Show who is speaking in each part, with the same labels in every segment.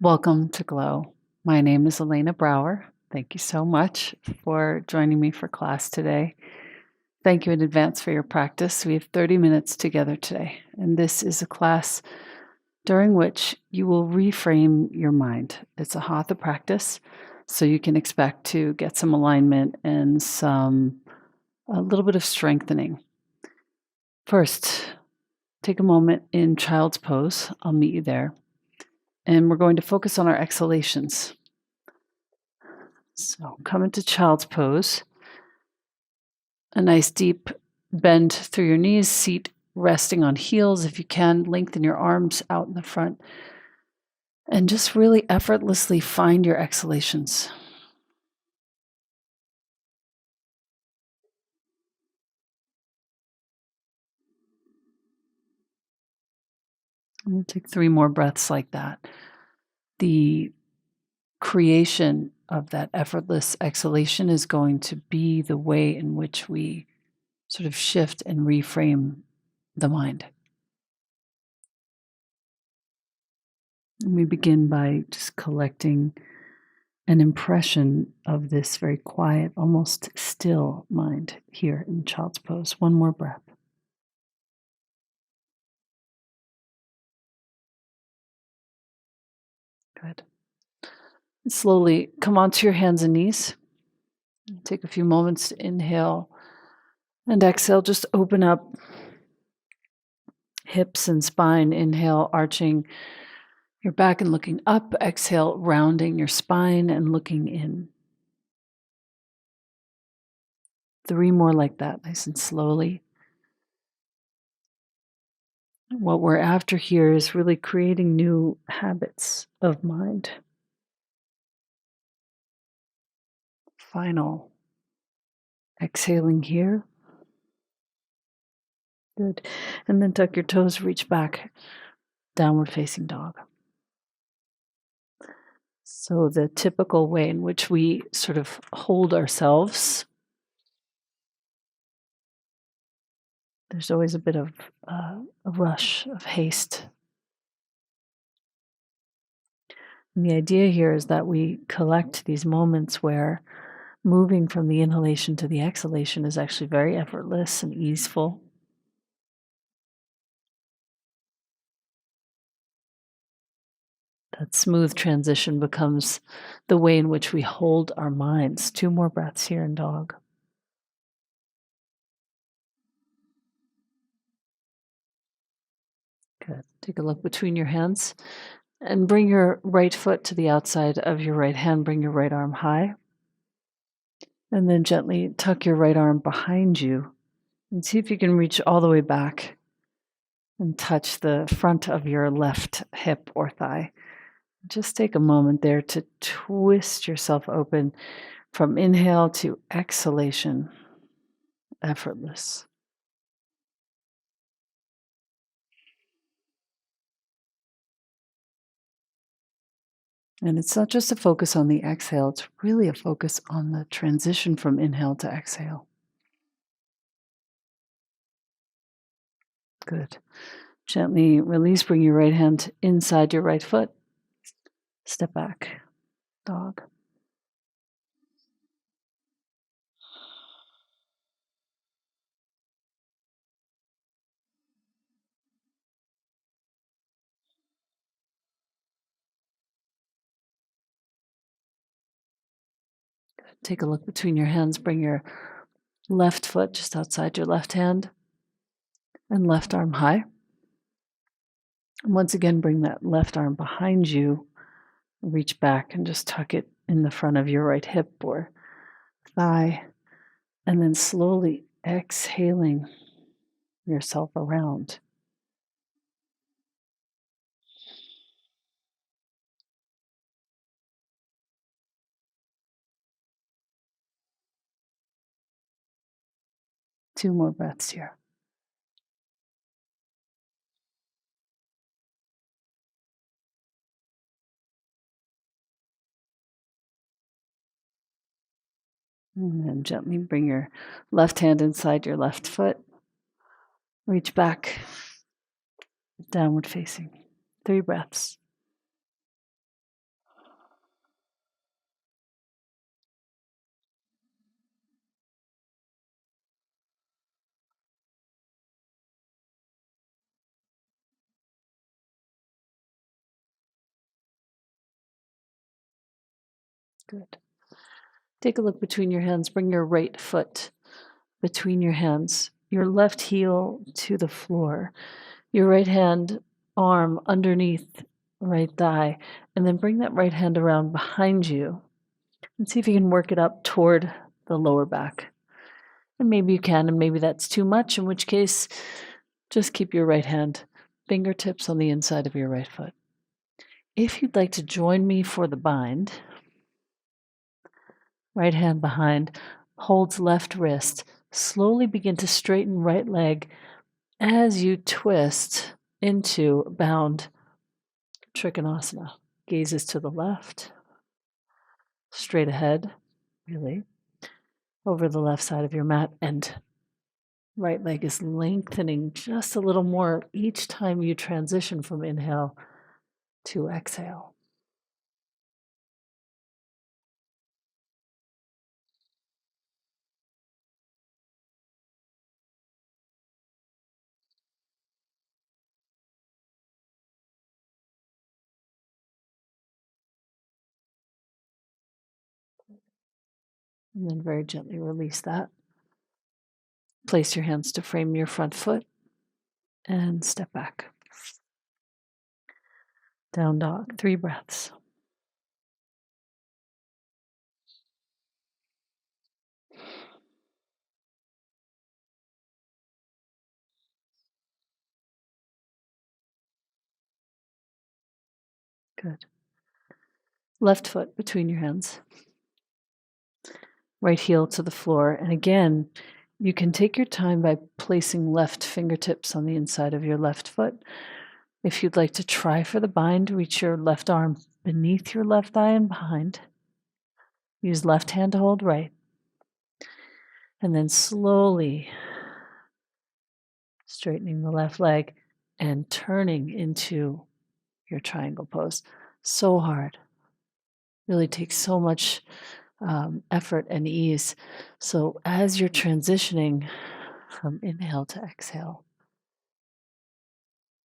Speaker 1: Welcome to Glow. My name is Elena Brower. Thank you so much for joining me for class today. Thank you in advance for your practice. We have 30 minutes together today, and this is a class during which you will reframe your mind. It's a Hatha practice, so you can expect to get some alignment and a little bit of strengthening. First, take a moment in child's pose. I'll meet you there. And we're going to focus on our exhalations. So come into child's pose. A nice deep bend through your knees, seat resting on heels. If you can, lengthen your arms out in the front. And just really effortlessly find your exhalations. And we'll take 3 more breaths like that. The creation of that effortless exhalation is going to be the way in which we sort of shift and reframe the mind. And we begin by just collecting an impression of this very quiet, almost still mind here in child's pose. One more breath. Good. Slowly come onto your hands and knees. Take a few moments to inhale and exhale. Just open up hips and spine. Inhale, arching your back and looking up. Exhale, rounding your spine and looking in. 3 more like that, nice and slowly. What we're after here is really creating new habits of mind. Final exhaling here. Good. And then tuck your toes, reach back, downward facing dog. So the typical way in which we sort of hold ourselves, there's always a bit of a rush of haste. And the idea here is that we collect these moments where moving from the inhalation to the exhalation is actually very effortless and easeful. That smooth transition becomes the way in which we hold our minds. 2 more breaths here in dog. Good. Take a look between your hands and bring your right foot to the outside of your right hand. Bring your right arm high. And then gently tuck your right arm behind you and see if you can reach all the way back and touch the front of your left hip or thigh. Just take a moment there to twist yourself open from inhale to exhalation, effortless. And it's not just a focus on the exhale, it's really a focus on the transition from inhale to exhale. Good. Gently release, bring your right hand inside your right foot. Step back, dog. Take a look between your hands. Bring your left foot just outside your left hand and left arm high. And once again, bring that left arm behind you. Reach back and just tuck it in the front of your right hip or thigh. And then slowly exhaling yourself around. Two more breaths here. And then gently bring your left hand inside your left foot. Reach back, downward facing. 3 breaths. Good. Take a look between your hands. Bring your right foot between your hands, your left heel to the floor, your right hand arm underneath right thigh, and then bring that right hand around behind you and see if you can work it up toward the lower back. And maybe you can, and maybe that's too much, in which case, just keep your right hand fingertips on the inside of your right foot. If you'd like to join me for the bind, right hand behind, holds left wrist, slowly begin to straighten right leg as you twist into bound Trikonasana. Gazes to the left, straight ahead, really, over the left side of your mat, and right leg is lengthening just a little more each time you transition from inhale to exhale. And then very gently release that. Place your hands to frame your front foot and step back. Down dog, 3 breaths. Good. Left foot between your hands. Right heel to the floor. And again, you can take your time by placing left fingertips on the inside of your left foot. If you'd like to try for the bind, reach your left arm beneath your left thigh and behind. Use left hand to hold right. And then slowly straightening the left leg and turning into your triangle pose. So hard. Really takes so much effort and ease. So as you're transitioning from inhale to exhale,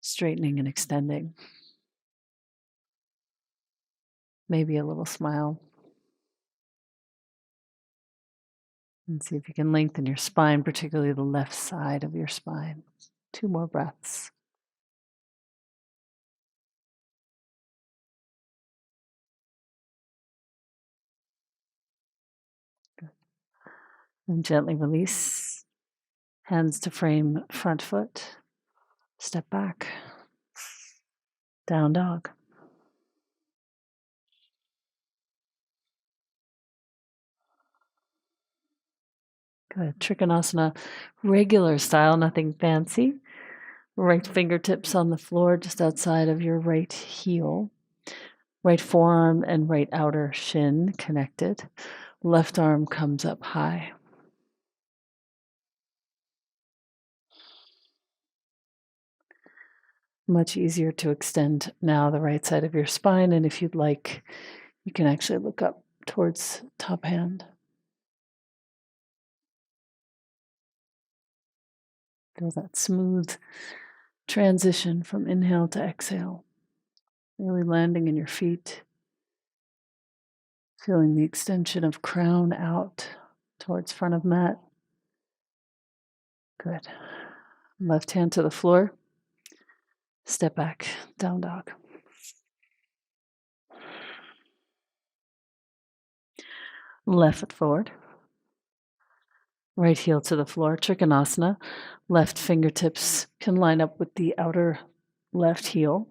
Speaker 1: straightening and extending, maybe a little smile, and see if you can lengthen your spine, particularly the left side of your spine. 2 more breaths. Good. And gently release. Hands to frame front foot. Step back. Down dog. Good. Trikonasana, regular style, nothing fancy. Right fingertips on the floor just outside of your right heel. Right forearm and right outer shin connected. Left arm comes up high. Much easier to extend now the right side of your spine. And if you'd like, you can actually look up towards top hand. Feel that smooth transition from inhale to exhale. Really landing in your feet. Feeling the extension of crown out towards front of mat. Good. Left hand to the floor. Step back, down dog. Left foot forward. Right heel to the floor, Trikonasana. Left fingertips can line up with the outer left heel.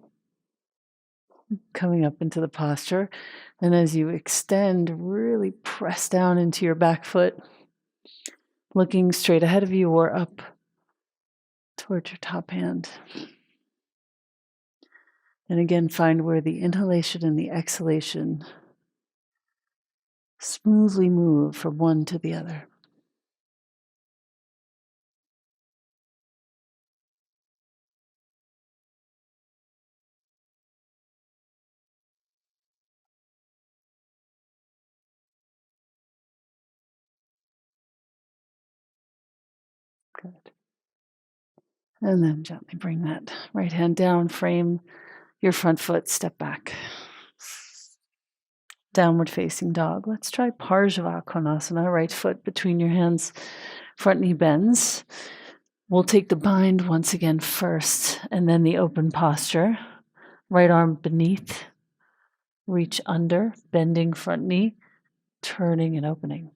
Speaker 1: Coming up into the posture. And as you extend, really press down into your back foot, looking straight ahead of you or up towards your top hand. And again, find where the inhalation and the exhalation smoothly move from one to the other. Good. And then gently bring that right hand down, frame your front foot, step back. Downward facing dog. Let's try Parsvakonasana, right foot between your hands, front knee bends. We'll take the bind once again first, and then the open posture. Right arm beneath, reach under, bending front knee, turning and opening.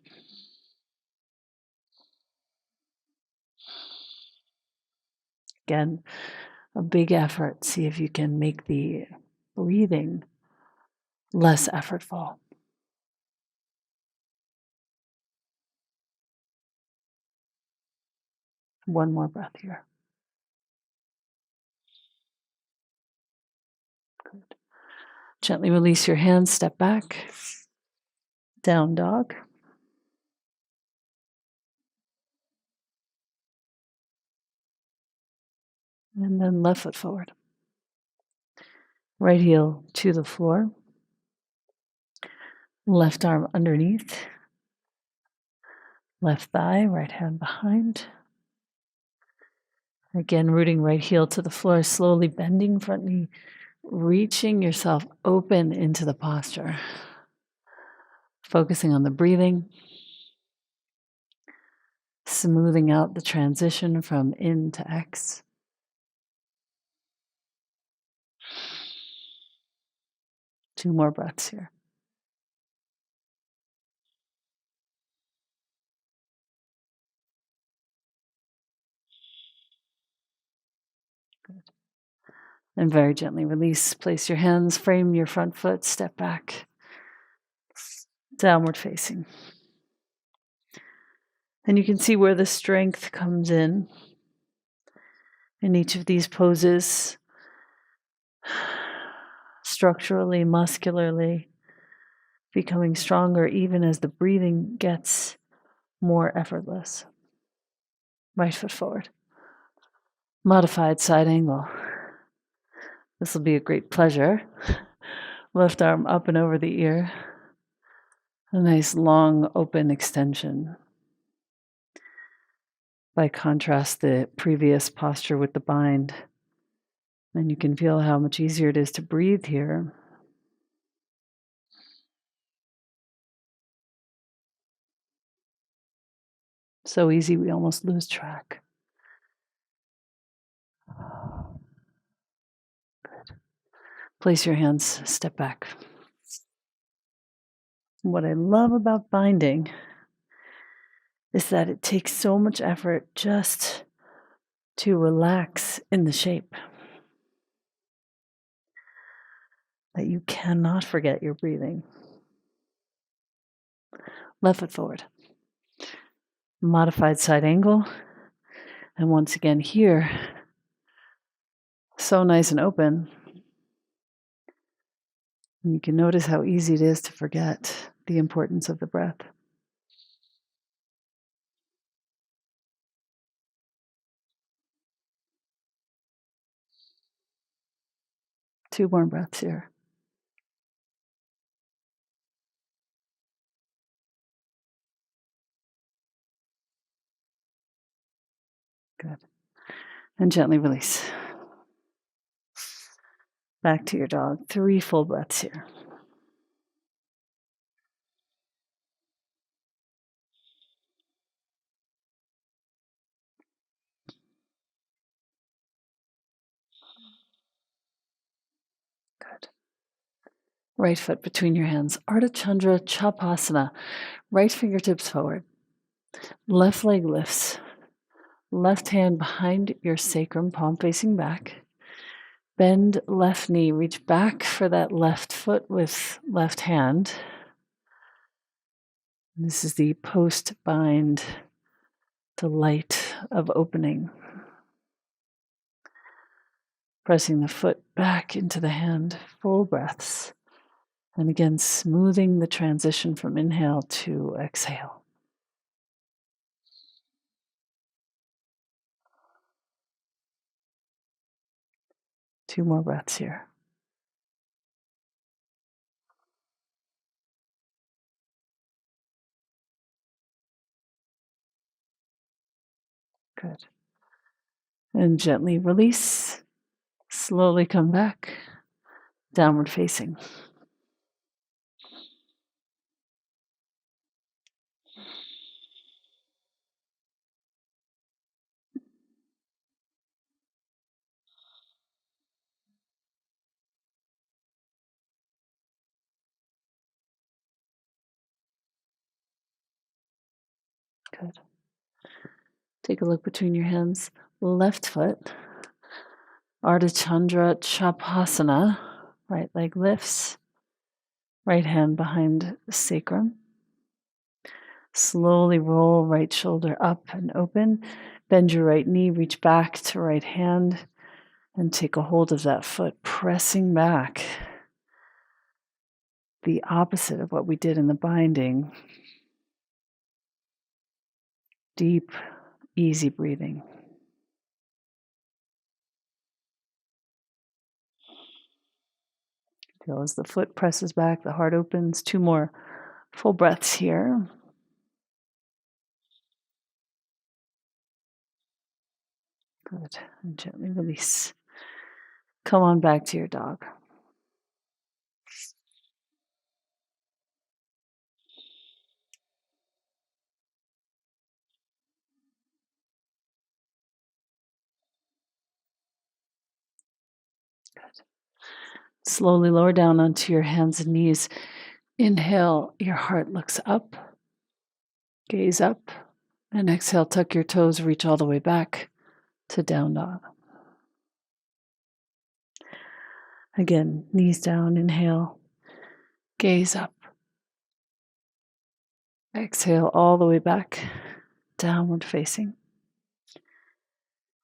Speaker 1: Again, a big effort. See if you can make the breathing less effortful. One more breath here. Good. Gently release your hands, step back. Down dog. And then left foot forward. Right heel to the floor. Left arm underneath. Left thigh, right hand behind. Again, rooting right heel to the floor, slowly bending front knee, reaching yourself open into the posture. Focusing on the breathing, smoothing out the transition from in to X. Two more breaths here. Good. And very gently release. Place your hands, frame your front foot, step back. Downward facing. And you can see where the strength comes in each of these poses, structurally, muscularly, becoming stronger even as the breathing gets more effortless. Right foot forward. Modified side angle. This will be a great pleasure. Left arm up and over the ear. A nice long open extension. By contrast, the previous posture with the bind. And you can feel how much easier it is to breathe here. So easy, we almost lose track. Good. Place your hands, step back. What I love about binding is that it takes so much effort just to relax in the shape that you cannot forget your breathing. Left foot forward. Modified side angle. And once again here, so nice and open. And you can notice how easy it is to forget the importance of the breath. Two more breaths here. Good. And gently release. Back to your dog. 3 full breaths here. Good. Right foot between your hands. Ardha Chandra Chapasana. Right fingertips forward. Left leg lifts. Left hand behind your sacrum, palm facing back. Bend left knee. Reach back for that left foot with left hand. This is the post-bind delight of opening. Pressing the foot back into the hand. Full breaths. And again, smoothing the transition from inhale to exhale. Two more breaths here. Good. And gently release. Slowly come back. Downward facing. Good. Take a look between your hands. Left foot, Ardha Chandra Chapasana. Right leg lifts. Right hand behind the sacrum. Slowly roll right shoulder up and open. Bend your right knee, reach back to right hand, and take a hold of that foot, pressing back. The opposite of what we did in the binding. Deep, easy breathing. Feel as the foot presses back, the heart opens. 2 more full breaths here. Good. And gently release. Come on back to your dog. Good. Slowly lower down onto your hands and knees. Inhale, your heart looks up. Gaze up. And exhale, tuck your toes, reach all the way back to down dog. Again, knees down, inhale. Gaze up. Exhale all the way back, downward facing.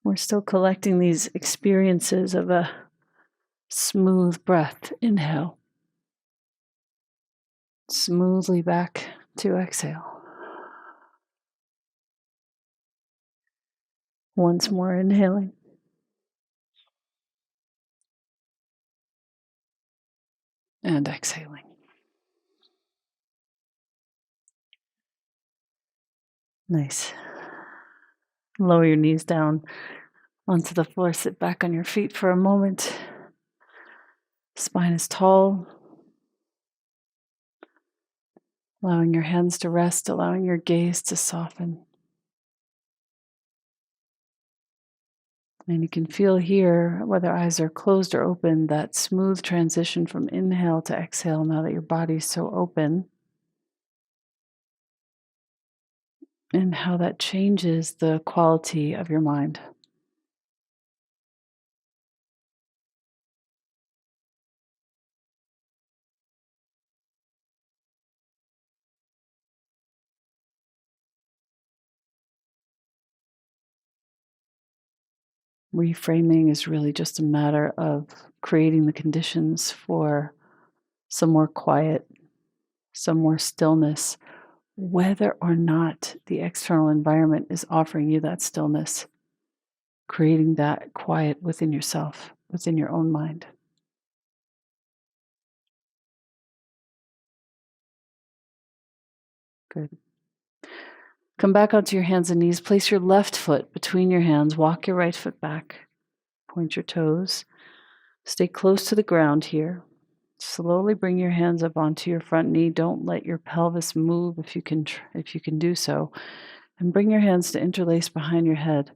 Speaker 1: We're still collecting these experiences of a smooth breath. Inhale. Smoothly back to exhale. Once more inhaling. And exhaling. Nice. Lower your knees down onto the floor. Sit back on your feet for a moment. Spine is tall. Allowing your hands to rest, allowing your gaze to soften. And you can feel here, whether eyes are closed or open, that smooth transition from inhale to exhale now that your body's so open. And how that changes the quality of your mind. Reframing is really just a matter of creating the conditions for some more quiet, some more stillness, whether or not the external environment is offering you that stillness, creating that quiet within yourself, within your own mind. Good. Come back onto your hands and knees. Place your left foot between your hands. Walk your right foot back. Point your toes. Stay close to the ground here. Slowly bring your hands up onto your front knee. Don't let your pelvis move if you can do so. And bring your hands to interlace behind your head.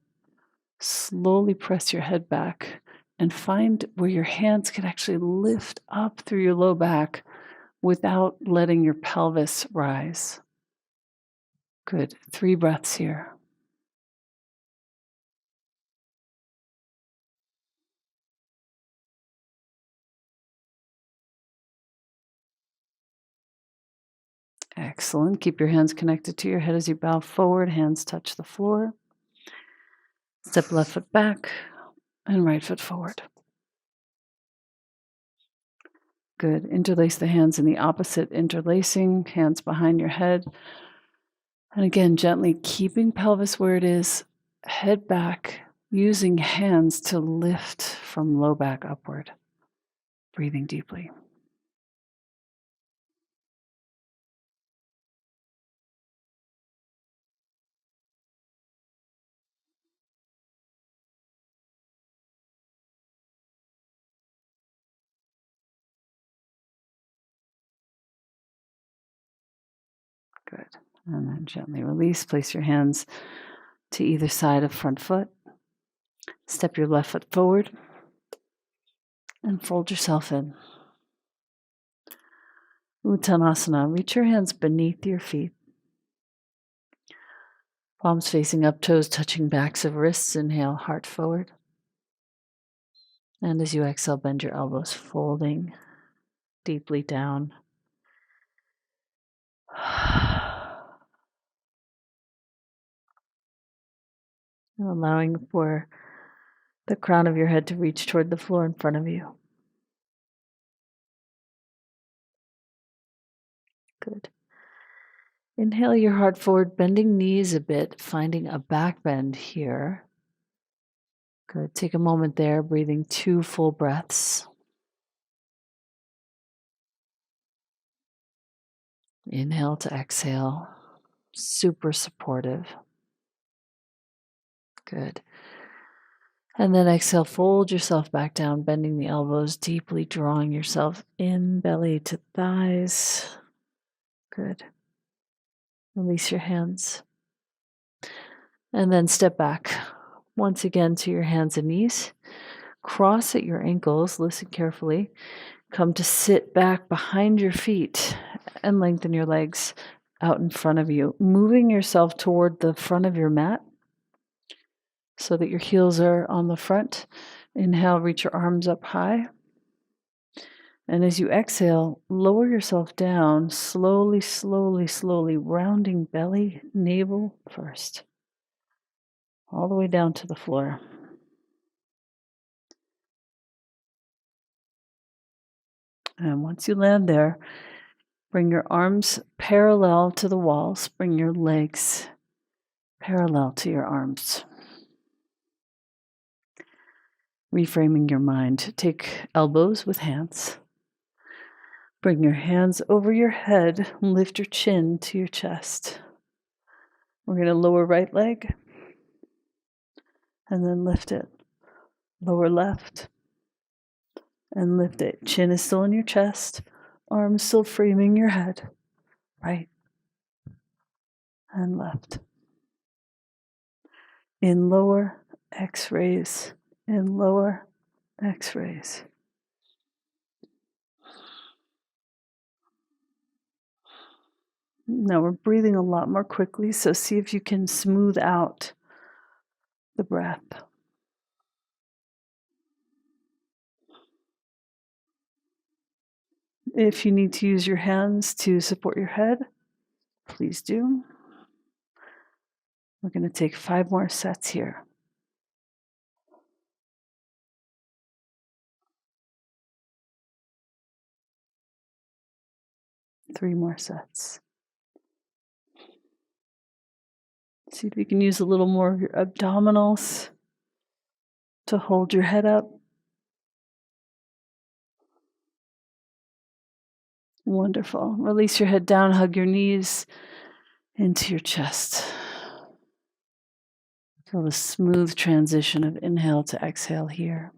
Speaker 1: Slowly press your head back and find where your hands can actually lift up through your low back without letting your pelvis rise. Good. 3 breaths here. Excellent. Keep your hands connected to your head as you bow forward. Hands touch the floor. Step left foot back and right foot forward. Good. Interlace the hands in the opposite interlacing, hands behind your head. And again, gently keeping pelvis where it is, head back, using hands to lift from low back upward. Breathing deeply. Good. And then gently release. Place your hands to either side of front foot. Step your left foot forward and fold yourself in. Uttanasana. Reach your hands beneath your feet. Palms facing up, toes touching backs of wrists. Inhale, heart forward. And as you exhale, bend your elbows, folding deeply down. And allowing for the crown of your head to reach toward the floor in front of you. Good. Inhale your heart forward, bending knees a bit, finding a back bend here. Good. Take a moment there, breathing 2 full breaths. Inhale to exhale. Super supportive. Good. And then exhale, fold yourself back down, bending the elbows, deeply drawing yourself in, belly to thighs. Good. Release your hands. And then step back once again to your hands and knees. Cross at your ankles, listen carefully. Come to sit back behind your feet and lengthen your legs out in front of you, moving yourself toward the front of your mat so that your heels are on the front. Inhale, reach your arms up high. And as you exhale, lower yourself down, slowly, slowly, slowly, rounding belly, navel first, all the way down to the floor. And once you land there, bring your arms parallel to the walls, bring your legs parallel to your arms. Reframing your mind, take elbows with hands. Bring your hands over your head, lift your chin to your chest. We're going to lower right leg and then lift it. Lower left and lift it. Chin is still in your chest, arms still framing your head. Right and left. In lower, X-rays. In lower, X-rays. Now we're breathing a lot more quickly, so see if you can smooth out the breath. If you need to use your hands to support your head, please do. We're going to take 5 more sets here. Three more sets. See if you can use a little more of your abdominals to hold your head up. Wonderful. Release your head down, hug your knees into your chest. Feel the smooth transition of inhale to exhale here.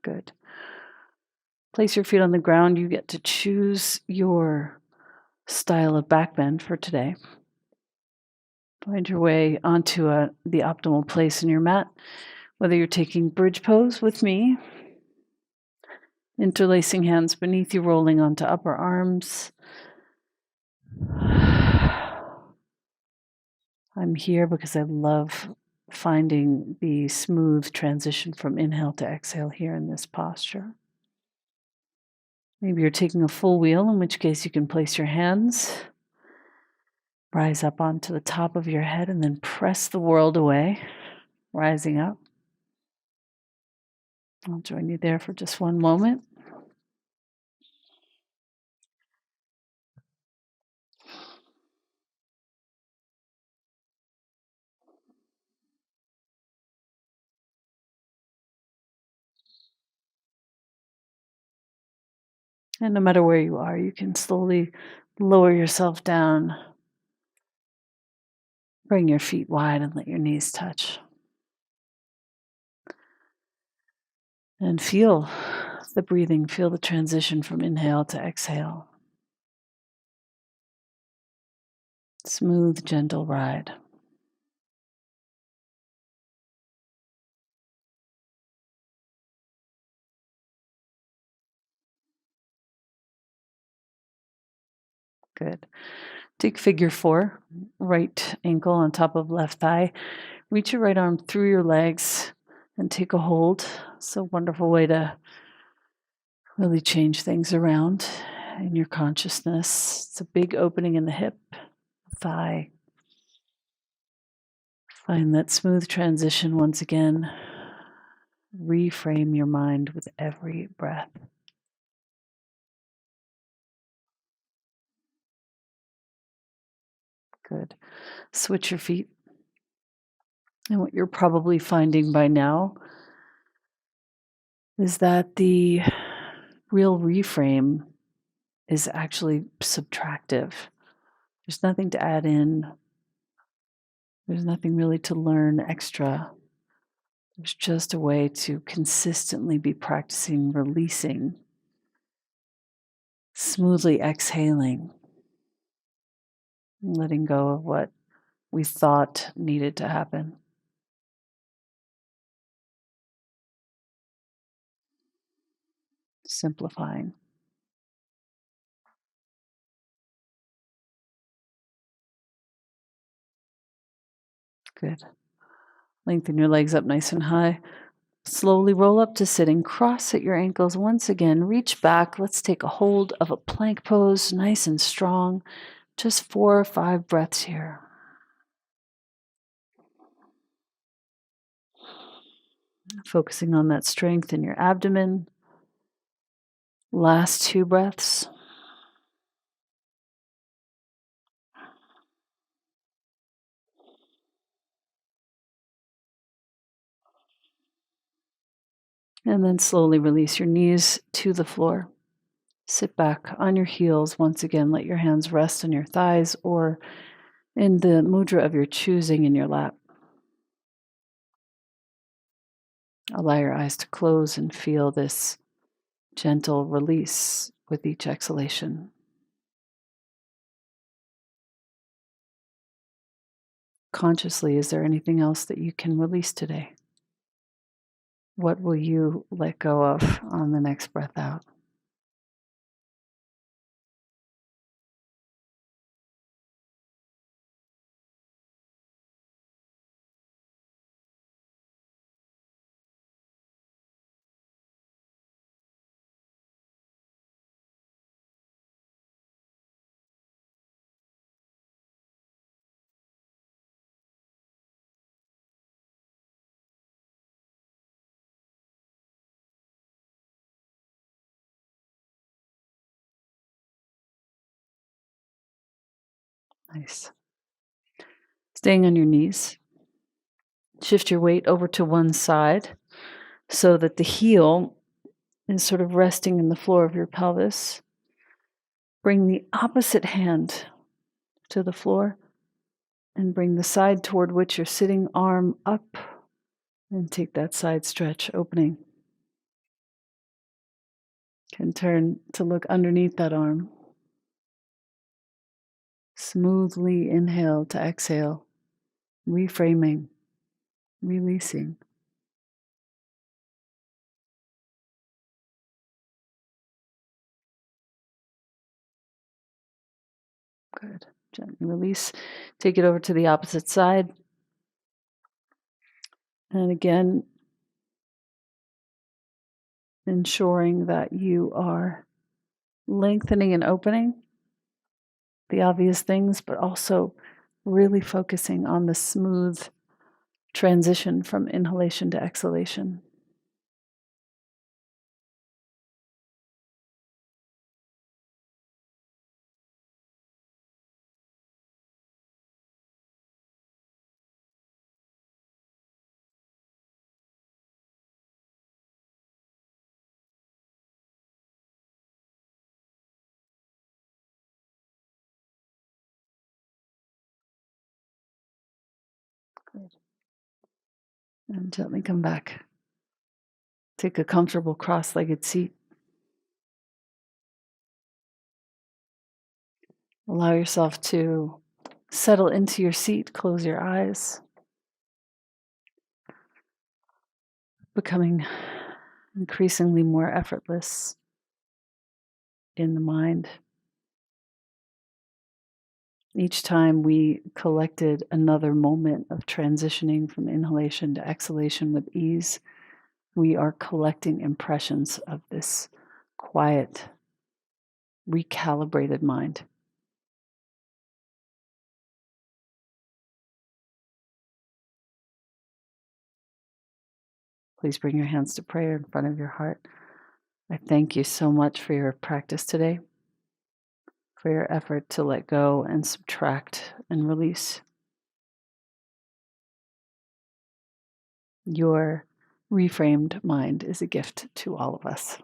Speaker 1: Good. Place your feet on the ground. You get to choose your style of back bend for today. Find your way onto the optimal place in your mat, whether you're taking bridge pose with me, interlacing hands beneath you, rolling onto upper arms. I'm here because I love finding the smooth transition from inhale to exhale here in this posture. Maybe you're taking a full wheel, in which case you can place your hands, rise up onto the top of your head, and then press the world away, rising up. I'll join you there for just one moment. And no matter where you are, you can slowly lower yourself down. Bring your feet wide and let your knees touch. And feel the breathing, feel the transition from inhale to exhale. Smooth, gentle ride. Good. Take figure 4, right ankle on top of left thigh. Reach your right arm through your legs and take a hold. It's a wonderful way to really change things around in your consciousness. It's a big opening in the hip, thigh. Find that smooth transition once again. Reframe your mind with every breath. Good. Switch your feet. And what you're probably finding by now is that the real reframe is actually subtractive. There's nothing to add in. There's nothing really to learn extra. There's just a way to consistently be practicing releasing, smoothly exhaling, letting go of what we thought needed to happen. Simplifying. Good. Lengthen your legs up nice and high. Slowly roll up to sitting. Cross at your ankles once again. Reach back. Let's take a hold of a plank pose, nice and strong. Just 4 or 5 breaths here. Focusing on that strength in your abdomen. Last 2 breaths. And then slowly release your knees to the floor. Sit back on your heels. Once again, let your hands rest on your thighs or in the mudra of your choosing in your lap. Allow your eyes to close and feel this gentle release with each exhalation. Consciously, is there anything else that you can release today? What will you let go of on the next breath out? Nice. Staying on your knees, shift your weight over to one side so that the heel is sort of resting in the floor of your pelvis. Bring the opposite hand to the floor and bring the side toward which you're sitting, arm up, and take that side stretch, opening. Can turn to look underneath that arm. Smoothly inhale to exhale, reframing, releasing. Good. Gently release. Take it over to the opposite side. And again, ensuring that you are lengthening and opening the obvious things, but also really focusing on the smooth transition from inhalation to exhalation. Good. And gently come back. Take a comfortable cross-legged seat. Allow yourself to settle into your seat. Close your eyes. Becoming increasingly more effortless in the mind. Each time we collected another moment of transitioning from inhalation to exhalation with ease, we are collecting impressions of this quiet, recalibrated mind. Please bring your hands to prayer in front of your heart. I thank you so much for your practice today, for your effort to let go and subtract and release. Your reframed mind is a gift to all of us.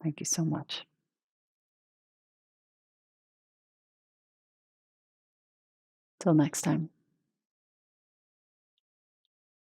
Speaker 1: Thank you so much. Till next time.